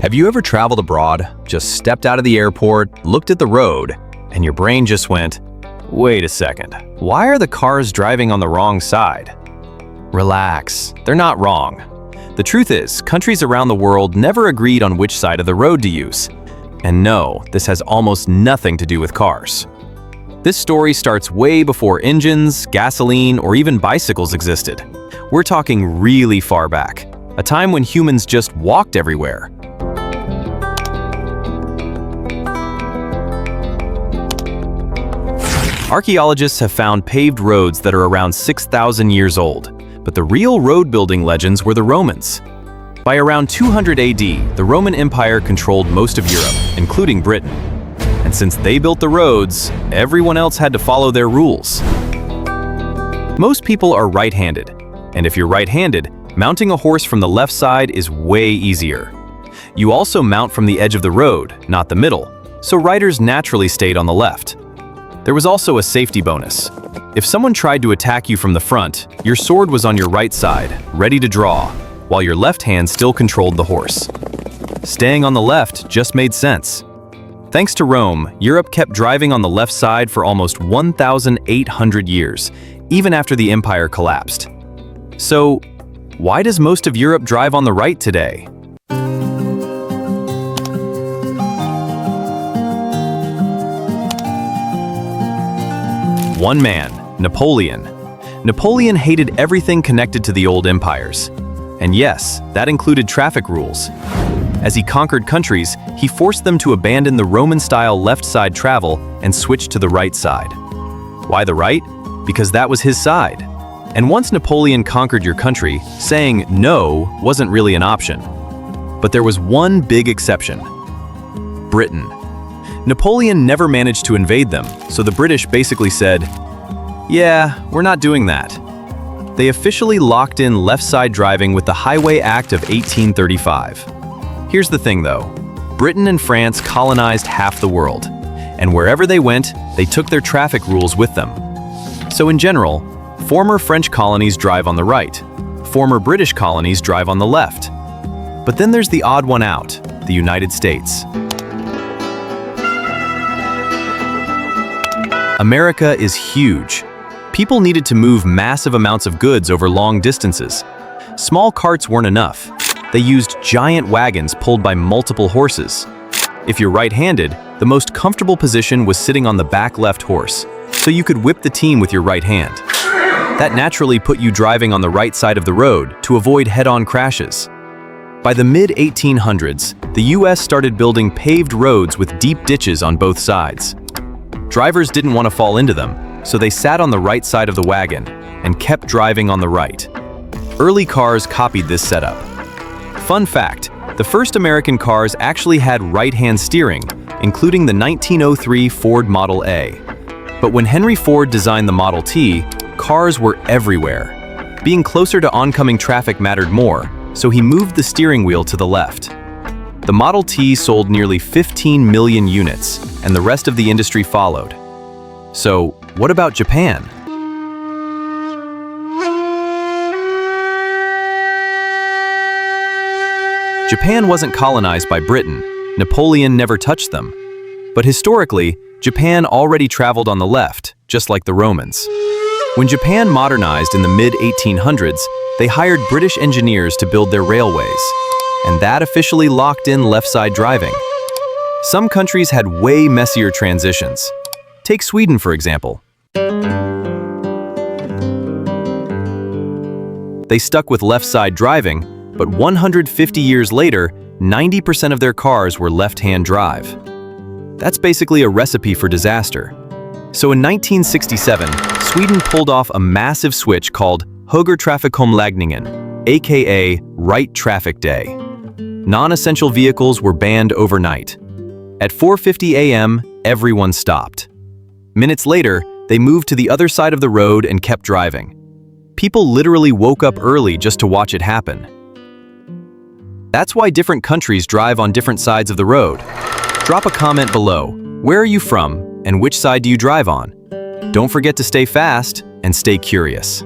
Have you ever traveled abroad, just stepped out of the airport, looked at the road, and your brain just went, wait a second, why are the cars driving on the wrong side? Relax, they're not wrong. The truth is, countries around the world never agreed on which side of the road to use. And no, this has almost nothing to do with cars. This story starts way before engines, gasoline, or even bicycles existed. We're talking really far back, a time when humans just walked everywhere. Archaeologists have found paved roads that are around 6,000 years old, but the real road-building legends were the Romans. By around 200 AD, the Roman Empire controlled most of Europe, including Britain. And since they built the roads, everyone else had to follow their rules. Most people are right-handed, and if you're right-handed, mounting a horse from the left side is way easier. You also mount from the edge of the road, not the middle, so riders naturally stayed on the left. There was also a safety bonus. If someone tried to attack you from the front, your sword was on your right side, ready to draw, while your left hand still controlled the horse. Staying on the left just made sense. Thanks to Rome, Europe kept driving on the left side for almost 1,800 years, even after the empire collapsed. So, why does most of Europe drive on the right today? One man, Napoleon. Napoleon hated everything connected to the old empires. And yes, that included traffic rules. As he conquered countries, he forced them to abandon the Roman-style left-side travel and switch to the right side. Why the right? Because that was his side. And once Napoleon conquered your country, saying no wasn't really an option. But there was one big exception: Britain. Napoleon never managed to invade them, so the British basically said, yeah, we're not doing that. They officially locked in left-side driving with the Highway Act of 1835. Here's the thing though, Britain and France colonized half the world, and wherever they went, they took their traffic rules with them. So in general, former French colonies drive on the right, former British colonies drive on the left. But then there's the odd one out, the United States. America is huge. People needed to move massive amounts of goods over long distances. Small carts weren't enough. They used giant wagons pulled by multiple horses. If you're right-handed, the most comfortable position was sitting on the back left horse, so you could whip the team with your right hand. That naturally put you driving on the right side of the road to avoid head-on crashes. By the mid-1800s, the US started building paved roads with deep ditches on both sides. Drivers didn't want to fall into them, so they sat on the right side of the wagon and kept driving on the right. Early cars copied this setup. Fun fact, the first American cars actually had right-hand steering, including the 1903 Ford Model A. But when Henry Ford designed the Model T, cars were everywhere. Being closer to oncoming traffic mattered more, so he moved the steering wheel to the left. The Model T sold nearly 15 million units, and the rest of the industry followed. So, what about Japan? Japan wasn't colonized by Britain. Napoleon never touched them. But historically, Japan already traveled on the left, just like the Romans. When Japan modernized in the mid-1800s, they hired British engineers to build their railways. And that officially locked in left-side driving. Some countries had way messier transitions. Take Sweden, for example. They stuck with left-side driving, but 150 years later, 90% of their cars were left-hand drive. That's basically a recipe for disaster. So in 1967, Sweden pulled off a massive switch called Högertrafikomläggningen, aka Right Traffic Day. Non-essential vehicles were banned overnight. At 4:50 a.m., everyone stopped. Minutes later, they moved to the other side of the road and kept driving. People literally woke up early just to watch it happen. That's why different countries drive on different sides of the road. Drop a comment below. Where are you from, and which side do you drive on? Don't forget to stay fast and stay curious.